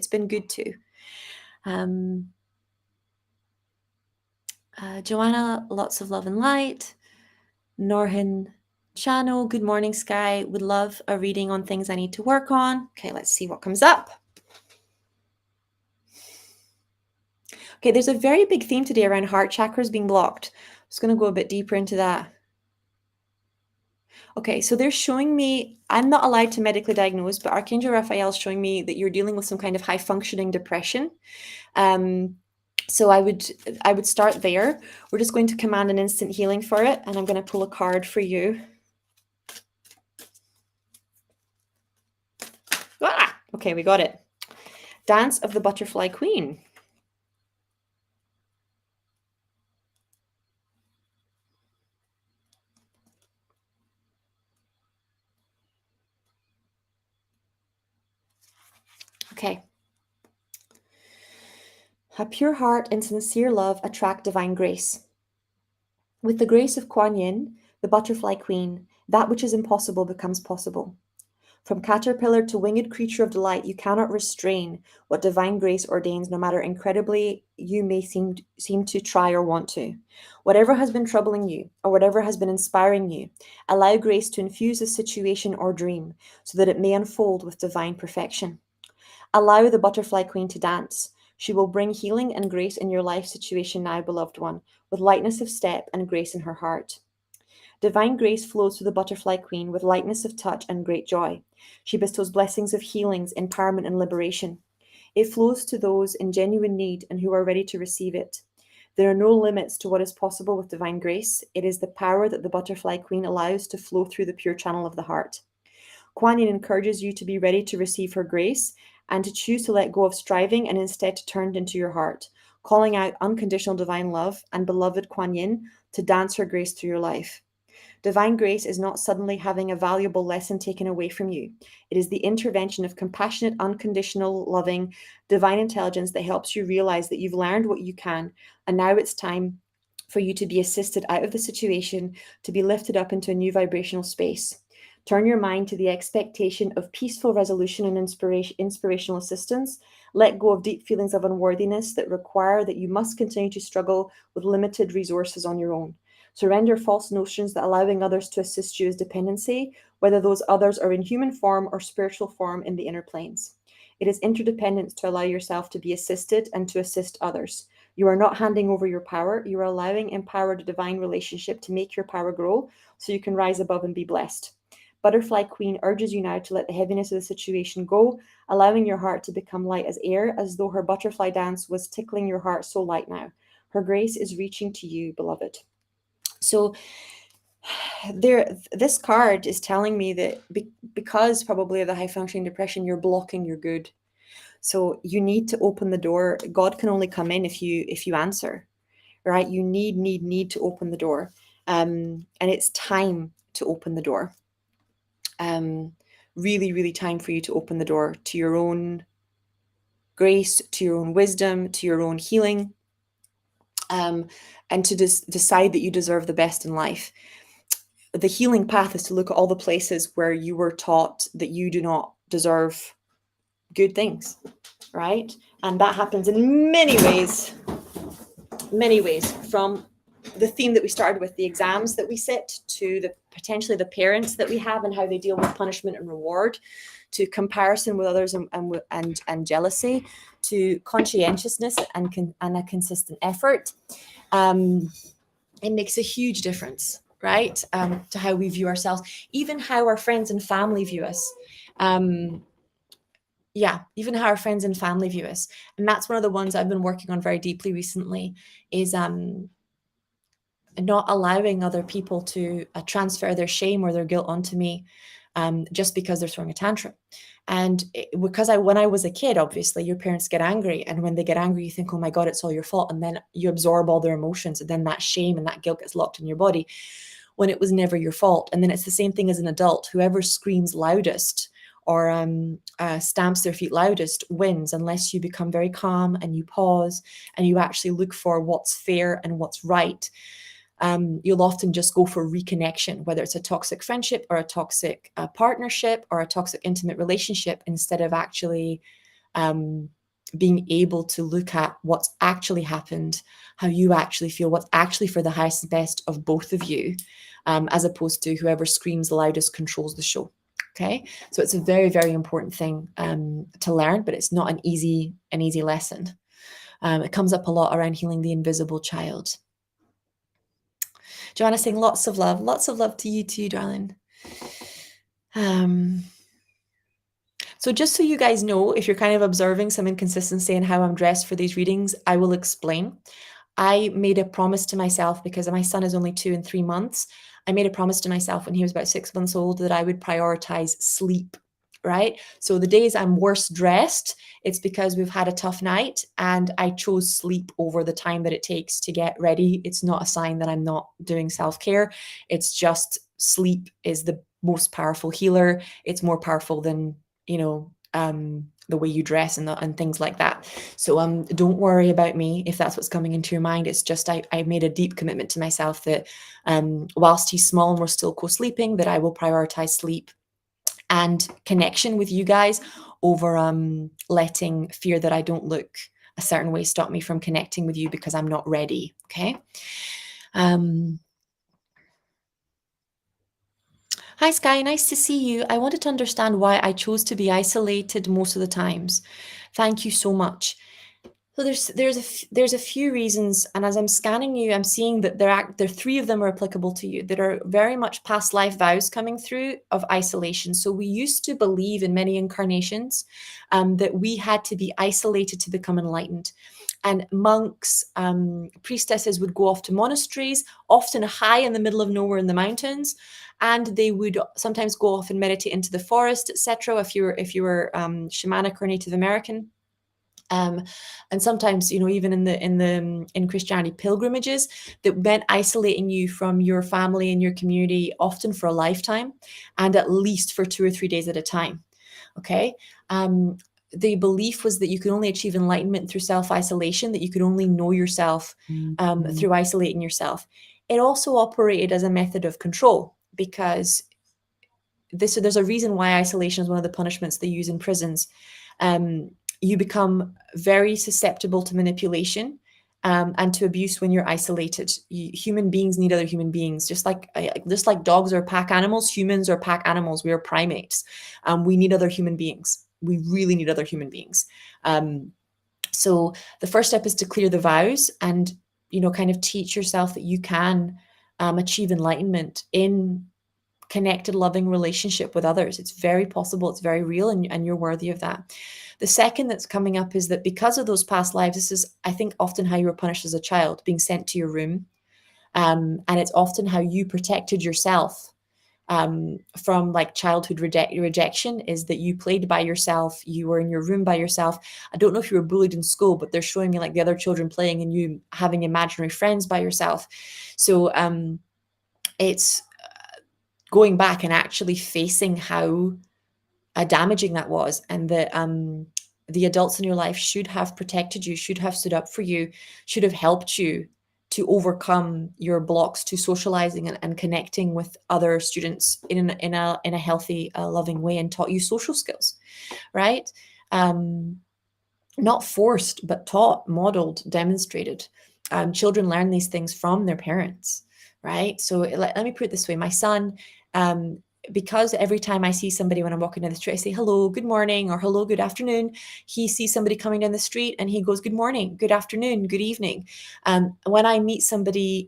been good too. Joanna, lots of love and light. Norhin Chano, good morning, Sky. Would love a reading on things I need to work on. Okay, let's see what comes up. Okay, there's a very big theme today around heart chakras being blocked. I'm just going to go a bit deeper into that. Okay, so they're showing me, I'm not allowed to medically diagnose, but Archangel Raphael is showing me that you're dealing with some kind of high functioning depression. So I would start there. We're just going to command an instant healing for it, and I'm going to pull a card for you. Ah, okay, we got it. Dance of the Butterfly Queen. Okay. A pure heart and sincere love attract divine grace. With the grace of Kuan Yin, the Butterfly Queen, that which is impossible becomes possible. From caterpillar to winged creature of delight, you cannot restrain what divine grace ordains, no matter incredibly you may seem to try or want to. Whatever has been troubling you, or whatever has been inspiring you, allow grace to infuse a situation or dream, so that it may unfold with divine perfection. Allow the Butterfly Queen to dance. She will bring healing and grace in your life situation now, beloved one, with lightness of step and grace in her heart. Divine grace flows through the Butterfly Queen with lightness of touch and great joy. She bestows blessings of healings, empowerment, and liberation. It flows to those in genuine need and who are ready to receive it. There are no limits to what is possible with divine grace. It is the power that the Butterfly Queen allows to flow through the pure channel of the heart. Kuan Yin encourages you to be ready to receive her grace and to choose to let go of striving and instead to turn into your heart, calling out unconditional divine love and beloved Kuan Yin to dance her grace through your life. Divine grace is not suddenly having a valuable lesson taken away from you. It is the intervention of compassionate, unconditional, loving, divine intelligence that helps you realize that you've learned what you can, and now it's time for you to be assisted out of the situation, to be lifted up into a new vibrational space. Turn your mind to the expectation of peaceful resolution and inspirational assistance. Let go of deep feelings of unworthiness that require that you must continue to struggle with limited resources on your own. Surrender false notions that allowing others to assist you is dependency, whether those others are in human form or spiritual form in the inner planes. It is interdependence to allow yourself to be assisted and to assist others. You are not handing over your power, you are allowing empowered divine relationship to make your power grow so you can rise above and be blessed. Butterfly Queen urges you now to let the heaviness of the situation go, allowing your heart to become light as air, as though her butterfly dance was tickling your heart so light now. Her grace is reaching to you, beloved. So this card is telling me that because probably of the high functioning depression, you're blocking your good. So you need to open the door. God can only come in if you answer, right? You need to open the door. And it's time to open the door. Really time for you to open the door to your own grace, to your own wisdom, to your own healing, and to decide that you deserve the best in life. The healing path is to look at all the places where you were taught that you do not deserve good things, right? And that happens in many ways, from the theme that we started with, the exams that we sit, to the potentially the parents that we have and how they deal with punishment and reward, to comparison with others and jealousy, to conscientiousness and a consistent effort. It makes a huge difference, right? To how we view ourselves, even how our friends and family view us. Even how our friends and family view us. And that's one of the ones I've been working on very deeply recently, is not allowing other people to transfer their shame or their guilt onto me, just because they're throwing a tantrum. And because when I was a kid, obviously your parents get angry, and when they get angry, you think, oh my God, it's all your fault. And then you absorb all their emotions, and then that shame and that guilt gets locked in your body when it was never your fault. And then it's the same thing as an adult. Whoever screams loudest or stamps their feet loudest wins, unless you become very calm and you pause and you actually look for what's fair and what's right. You'll often just go for reconnection, whether it's a toxic friendship or a toxic partnership or a toxic intimate relationship, instead of actually being able to look at what's actually happened, how you actually feel, what's actually for the highest and best of both of you, as opposed to whoever screams the loudest controls the show. Okay, so it's a very important thing to learn, but it's not an easy lesson. It comes up a lot around healing the invisible child. Joanna saying lots of love to you too, darling. So just so you guys know, if you're kind of observing some inconsistency in how I'm dressed for these readings, I will explain. I made a promise to myself because my son is only 2 and 3 months. I made a promise to myself when he was about 6 months old that I would prioritize sleep, right? So the days I'm worse dressed, it's because we've had a tough night and I chose sleep over the time that it takes to get ready. It's not a sign that I'm not doing self-care. It's just sleep is the most powerful healer. It's more powerful than, the way you dress and things like that. So don't worry about me if that's what's coming into your mind. It's just I made a deep commitment to myself that whilst he's small and we're still co-sleeping, that I will prioritize sleep and connection with you guys over letting fear that I don't look a certain way stop me from connecting with you because I'm not ready. Okay. Hi, Sky. Nice to see you. I wanted to understand why I chose to be isolated most of the times. Thank you so much. So there's a few reasons, and as I'm scanning you, I'm seeing that there three of them are applicable to you that are very much past life vows coming through of isolation. So we used to believe in many incarnations that we had to be isolated to become enlightened. And monks, priestesses would go off to monasteries, often high in the middle of nowhere in the mountains, and they would sometimes go off and meditate into the forest, etc. If you were shamanic or Native American. And sometimes, even in Christianity, pilgrimages that meant isolating you from your family and your community, often for a lifetime, and at least for 2 or 3 days at a time. Okay. The belief was that you could only achieve enlightenment through self-isolation, that you could only know yourself through isolating yourself. It also operated as a method of control because there's a reason why isolation is one of the punishments they use in prisons. You become very susceptible to manipulation and to abuse when you're isolated. Human beings need other human beings, just like dogs are pack animals. Humans are pack animals. We are primates. We need other human beings. We really need other human beings. So the first step is to clear the vows and kind of teach yourself that you can achieve enlightenment in connected, loving relationship with others. It's very possible, it's very real, and you're worthy of that. The second that's coming up is that because of those past lives, this is, I think, often how you were punished as a child, being sent to your room. And it's often how you protected yourself from like childhood rejection, is that you played by yourself, you were in your room by yourself. I don't know if you were bullied in school, but they're showing me like the other children playing and you having imaginary friends by yourself. So it's going back and actually facing how damaging that was, and that the adults in your life should have protected you, should have stood up for you, should have helped you to overcome your blocks to socializing and connecting with other students in a healthy, loving way, and taught you social skills, right? Not forced, but taught, modeled, demonstrated. Children learn these things from their parents, right? So let me put it this way. My son, because every time I see somebody when I'm walking down the street, I say, hello, good morning, or hello, good afternoon. He sees somebody coming down the street and he goes, good morning, good afternoon, good evening. When I meet somebody,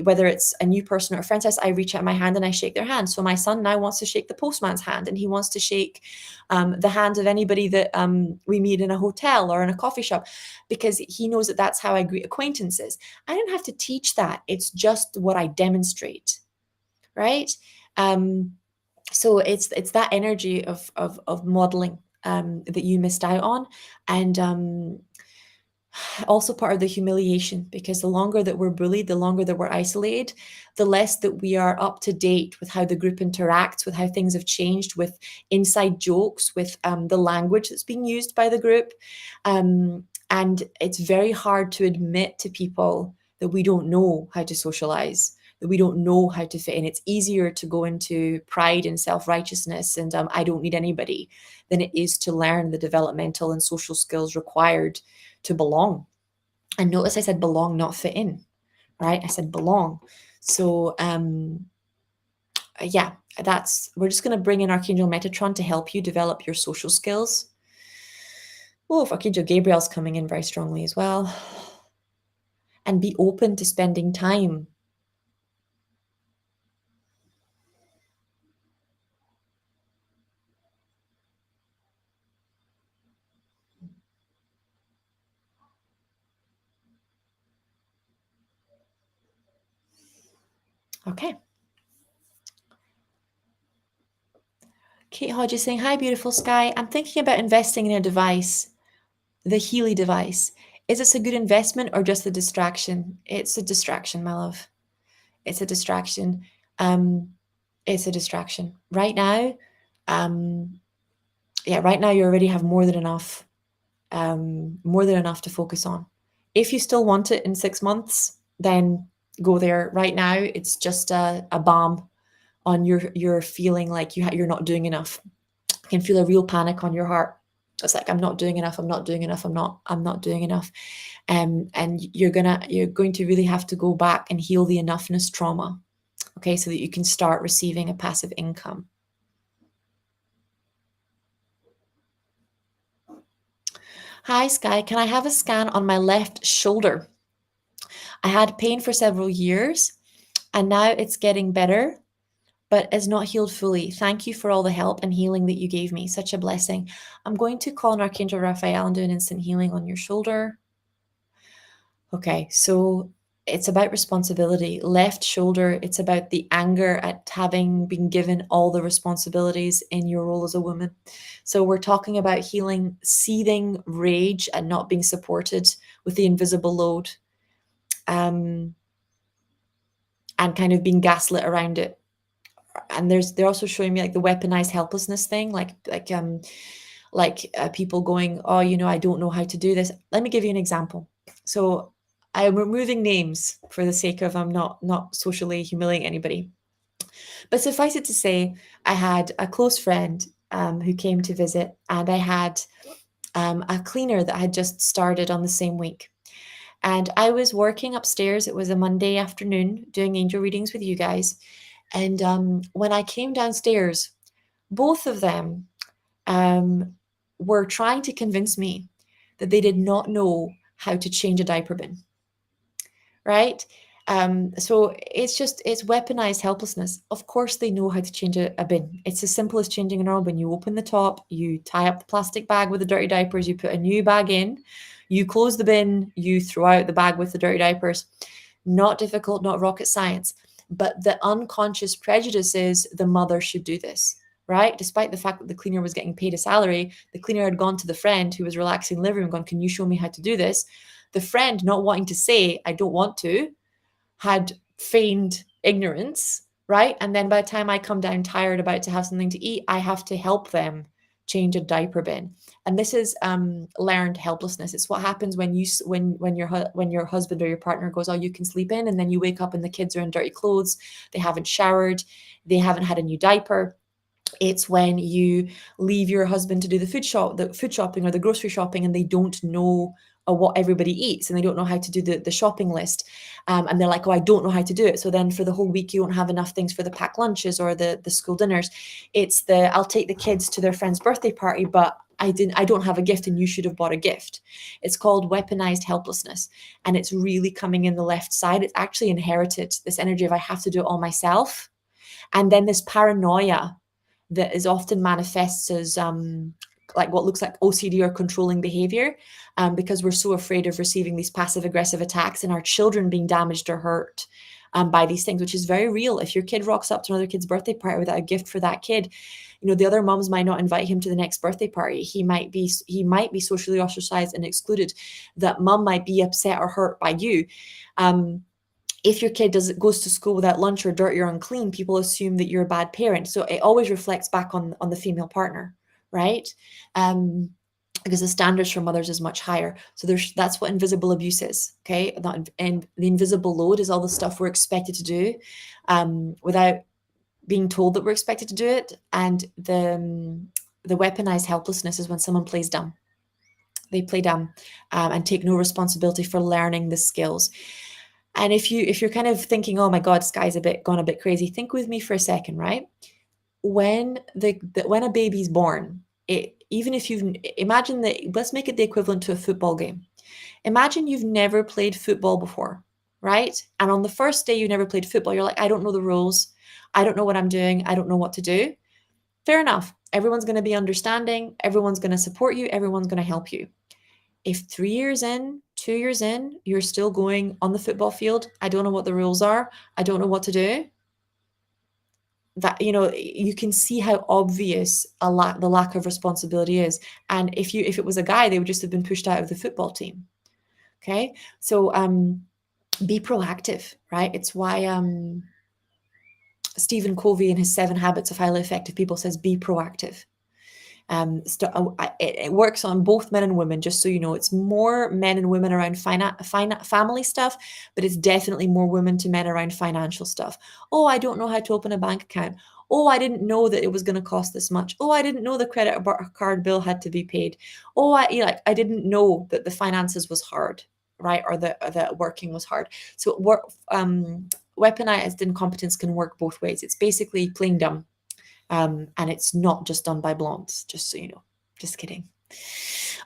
whether it's a new person or a friend, I reach out my hand and I shake their hand. So my son now wants to shake the postman's hand, and he wants to shake the hand of anybody that we meet in a hotel or in a coffee shop, because he knows that that's how I greet acquaintances. I don't have to teach that. It's just what I demonstrate, right? So it's that energy of modeling that you missed out on, and also part of the humiliation, because the longer that we're bullied, the longer that we're isolated, the less that we are up to date with how the group interacts, with how things have changed, with inside jokes, with the language that's being used by the group. And it's very hard to admit to people that we don't know how to socialize, that we don't know how to fit in. It's easier to go into pride and self-righteousness and I don't need anybody, than it is to learn the developmental and social skills required to belong. And notice I said belong, not fit in, right? I said belong. So yeah, we're just going to bring in Archangel Metatron to help you develop your social skills. Oh, if Archangel Gabriel's coming in very strongly as well. And be open to spending time Okay. Kate Hodge is saying, hi, beautiful Sky. I'm thinking about investing in a device, the Healy device. Is this a good investment or just a distraction? It's a distraction, my love. It's a distraction. Um, it's a distraction. Right now, right now you already have more than enough to focus on. If you still want it in 6 months, then go there. Right now, it's just a balm on your feeling like you're not doing enough. You can feel a real panic on your heart. It's like I'm not doing enough. I'm not doing enough. I'm not doing enough. And you're going to really have to go back and heal the enoughness trauma. Okay, so that you can start receiving a passive income. Hi, Sky. Can I have a scan on my left shoulder? I had pain for several years and now it's getting better, but is not healed fully. Thank you for all the help and healing that you gave me. Such a blessing. I'm going to call on Archangel Raphael and do an instant healing on your shoulder. Okay, so it's about responsibility. Left shoulder, it's about the anger at having been given all the responsibilities in your role as a woman. So we're talking about healing seething rage and not being supported with the invisible load. And kind of being gaslit around it. And they're also showing me like the weaponized helplessness thing, people going, oh, I don't know how to do this. Let me give you an example. So I'm removing names for the sake of I'm not socially humiliating anybody. But suffice it to say, I had a close friend who came to visit, and I had a cleaner that had just started on the same week. And I was working upstairs. It was a Monday afternoon doing angel readings with you guys. And when I came downstairs, both of them were trying to convince me that they did not know how to change a diaper bin. Right? So it's weaponized helplessness. Of course, they know how to change a bin. It's as simple as changing a normal bin. You open the top, you tie up the plastic bag with the dirty diapers, you put a new bag in, you close the bin, you throw out the bag with the dirty diapers. Not difficult, not rocket science. But the unconscious prejudice is the mother should do this, right? Despite the fact that the cleaner was getting paid a salary, the cleaner had gone to the friend who was relaxing in the living room, gone, can you show me how to do this? The friend, not wanting to say, I don't want to, had feigned ignorance, right? And then by the time I come down tired, about to have something to eat, I have to help them change a diaper bin. And this is learned helplessness. It's what happens when your husband or your partner goes, oh, you can sleep in, and then you wake up and the kids are in dirty clothes, they haven't showered, they haven't had a new diaper. It's when you leave your husband to do the food shopping or the grocery shopping, and they don't know what everybody eats, and they don't know how to do the shopping list. And they're like, oh, I don't know how to do it. So then for the whole week, you won't have enough things for the packed lunches or the school dinners. It's I'll take the kids to their friend's birthday party, but I don't have a gift and you should have bought a gift. It's called weaponized helplessness. And it's really coming in the left side. It's actually inherited, this energy of I have to do it all myself. And then this paranoia that is often manifests as like what looks like OCD or controlling behavior, because we're so afraid of receiving these passive aggressive attacks and our children being damaged or hurt by these things, which is very real. If your kid rocks up to another kid's birthday party without a gift for that kid, the other moms might not invite him to the next birthday party. He might be socially ostracized and excluded. That mom might be upset or hurt by you. If your kid goes to school without lunch or dirty or unclean, people assume that you're a bad parent. So it always reflects back on the female partner, right? Because the standards for mothers is much higher. So that's what invisible abuse is, okay? And the invisible load is all the stuff we're expected to do without being told that we're expected to do it. And the weaponized helplessness is when someone plays dumb. They play dumb and take no responsibility for learning the skills. And if you're kind of thinking, oh my God, Sky's gone a bit crazy, think with me for a second, right? When when a baby's born, even if imagine that, let's make it the equivalent to a football game. Imagine you've never played football before, right? And on the first day you never played football, you're like, I don't know the rules. I don't know what I'm doing. I don't know what to do. Fair enough. Everyone's going to be understanding. Everyone's going to support you. Everyone's going to help you. If 3 years in, 2 years in, you're still going on the football field, I don't know what the rules are, I don't know what to do, that, you can see how obvious the lack of responsibility is. And if it was a guy, they would just have been pushed out of the football team. Okay, so be proactive, right? It's why Stephen Covey in his 7 Habits of Highly Effective People says be proactive. It works on both men and women, just so you know. It's more men and women around family stuff, but it's definitely more women to men around financial stuff. Oh, I don't know how to open a bank account. Oh, I didn't know that it was going to cost this much. Oh, I didn't know the credit card bill had to be paid. Oh, I didn't know that the finances was hard, right? Or that working was hard. So weaponized incompetence can work both ways. It's basically playing dumb. And it's not just done by blondes, just so you know. Just kidding.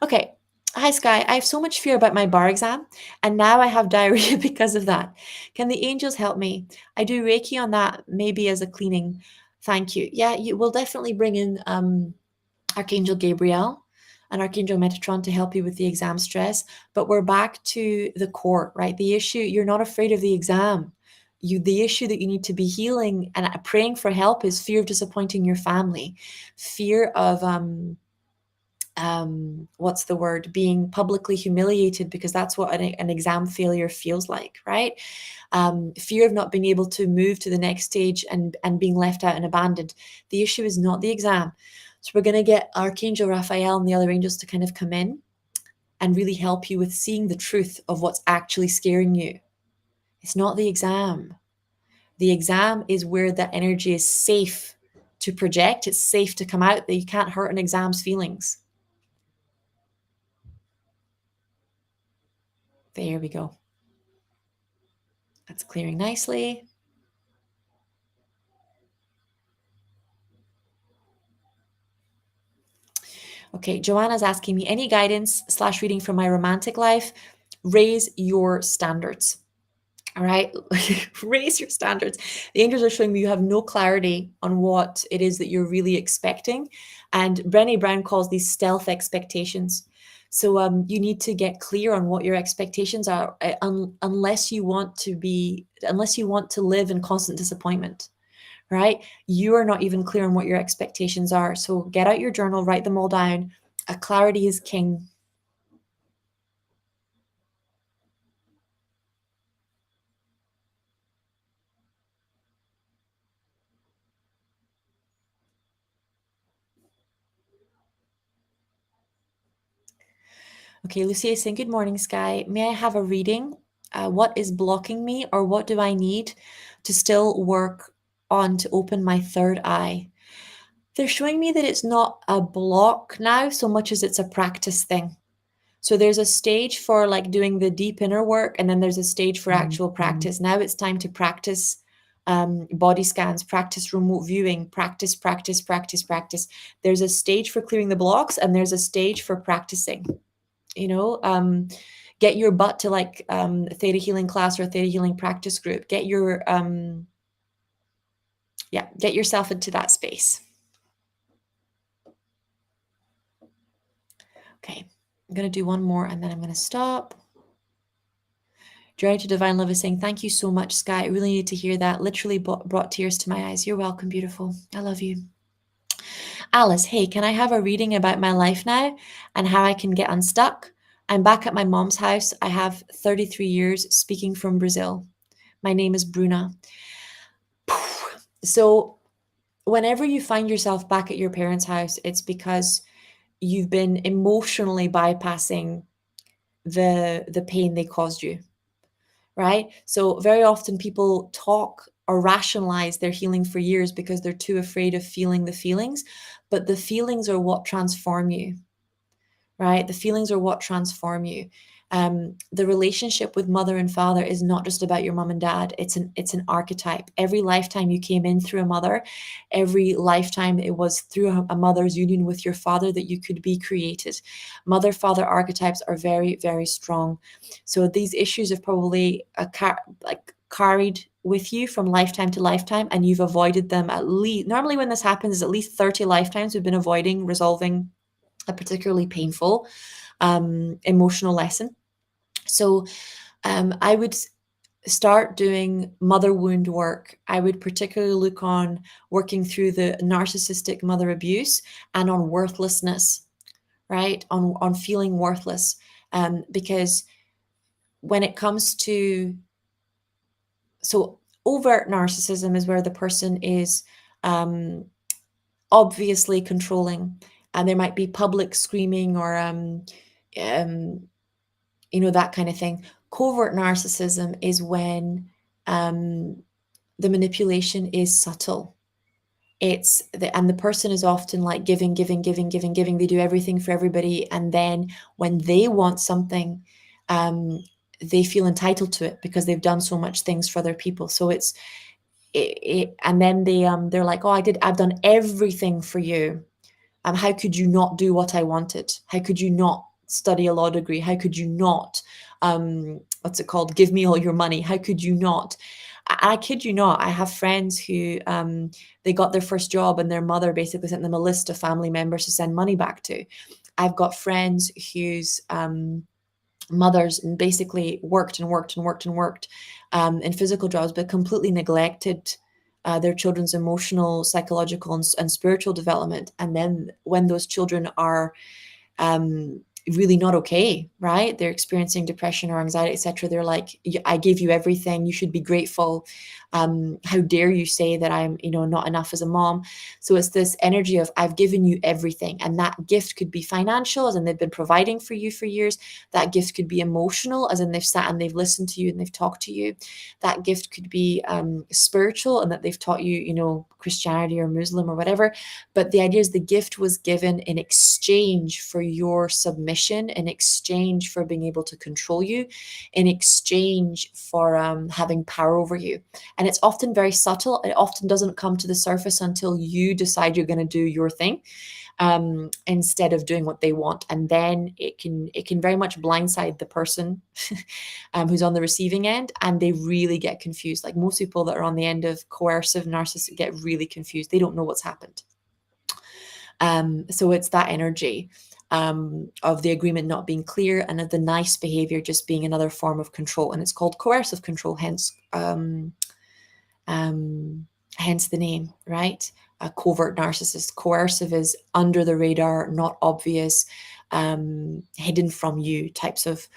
Okay. Hi, Sky. I have so much fear about my bar exam, and now I have diarrhea because of that. Can the angels help me? I do Reiki on that, maybe as a cleaning. Thank you. Yeah, you will definitely bring in Archangel Gabriel and Archangel Metatron to help you with the exam stress. But we're back to the core, right? The issue, you're not afraid of the exam. The issue that you need to be healing and praying for help is fear of disappointing your family, fear of what's the word, being publicly humiliated, because that's what an exam failure feels like, right? Fear of not being able to move to the next stage and being left out and abandoned. The issue is not the exam. So we're going to get Archangel Raphael and the other angels to kind of come in and really help you with seeing the truth of what's actually scaring you. It's not the exam. The exam is where that energy is safe to project. It's safe to come out, that you can't hurt an exam's feelings. There we go. That's clearing nicely. Okay, Joanna's asking me, any guidance / reading for my romantic life? Raise your standards. All right, raise your standards. The angels are showing me you have no clarity on what it is that you're really expecting. And Brené Brown calls these stealth expectations. So you need to get clear on what your expectations are, unless you want to live in constant disappointment, right? You are not even clear on what your expectations are. So get out your journal, write them all down. Clarity is king. Okay, Lucia is saying, good morning, Sky. May I have a reading? What is blocking me, or what do I need to still work on to open my third eye? They're showing me that it's not a block now so much as it's a practice thing. So there's a stage for like doing the deep inner work, and then there's a stage for actual practice. Now it's time to practice body scans, practice remote viewing, practice. There's a stage for clearing the blocks, and there's a stage for practicing. Get your butt to like theta healing class or theta healing practice group. Get yourself into that space. Okay, I'm going to do one more and then I'm going to stop. Journey to Divine Love is saying, thank you so much, Sky. I really need to hear that. Literally brought tears to my eyes. You're welcome, beautiful. I love you. Alice, hey, can I have a reading about my life now and how I can get unstuck? I'm back at my mom's house. I have 33 years, speaking from Brazil. My name is Bruna. So whenever you find yourself back at your parents' house, it's because you've been emotionally bypassing the pain they caused you, right? So very often people talk or rationalize their healing for years because they're too afraid of feeling the feelings, but the feelings are what transform you, right? The feelings are what transform you. The relationship with mother and father is not just about your mom and dad. It's an archetype. Every lifetime you came in through a mother, every lifetime it was through a mother's union with your father that you could be created. Mother-father archetypes are very, very strong. So these issues have probably carried with you from lifetime to lifetime, and you've avoided them at least. Normally when this happens is at least 30 lifetimes we've been avoiding resolving a particularly painful emotional lesson. So I would start doing mother wound work. I would particularly look on working through the narcissistic mother abuse and on worthlessness, right? On feeling worthless. Because when it comes to, so overt narcissism is where the person is obviously controlling, and there might be public screaming or that kind of thing. Covert narcissism is when the manipulation is subtle. And the person is often like giving. They do everything for everybody, and then when they want something, they feel entitled to it because they've done so much things for other people. So and then they're like, oh, I've done everything for you. How could you not do what I wanted? How could you not study a law degree? How could you not, what's it called? Give me all your money. How could you not? I kid you not. I have friends who they got their first job and their mother basically sent them a list of family members to send money back to. I've got friends whose mothers basically worked in physical jobs, but completely neglected their children's emotional, psychological, and spiritual development. And then when those children are really not okay, right? They're experiencing depression or anxiety, etc. They're like, I gave you everything. You should be grateful. How dare you say that I'm, not enough as a mom? So it's this energy of I've given you everything. And that gift could be financial, as in they've been providing for you for years. That gift could be emotional, as in they've sat and they've listened to you and they've talked to you. That gift could be spiritual, and that they've taught you, Christianity or Muslim or whatever. But the idea is the gift was given in exchange for your submission, in exchange for being able to control you, in exchange for having power over you. And it's often very subtle. It often doesn't come to the surface until you decide you're going to do your thing, instead of doing what they want. And then it can very much blindside the person who's on the receiving end, and they really get confused. Like most people that are on the end of coercive narcissists get really confused. They don't know what's happened. So it's that energy of the agreement not being clear, and of the nice behavior just being another form of control. And it's called coercive control, hence the name, right? A covert narcissist. Coercive is under the radar, not obvious, hidden from you types of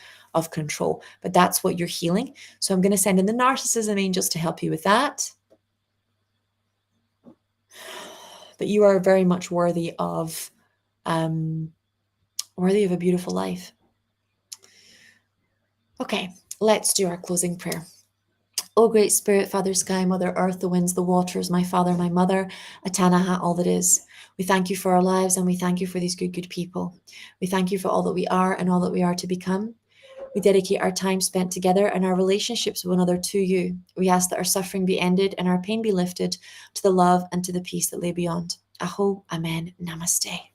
control. But that's what you're healing. So I'm going to send in the narcissism angels to help you with that. But you are very much worthy of a beautiful life. Okay, let's do our closing prayer. O great spirit, Father Sky, Mother Earth, the winds, the waters, my father, my mother, Atanaha, all that is. We thank you for our lives, and we thank you for these good people. We thank you for all that we are and all that we are to become. We dedicate our time spent together and our relationships with one another to you. We ask that our suffering be ended and our pain be lifted to the love and to the peace that lay beyond. Aho, Amen, Namaste.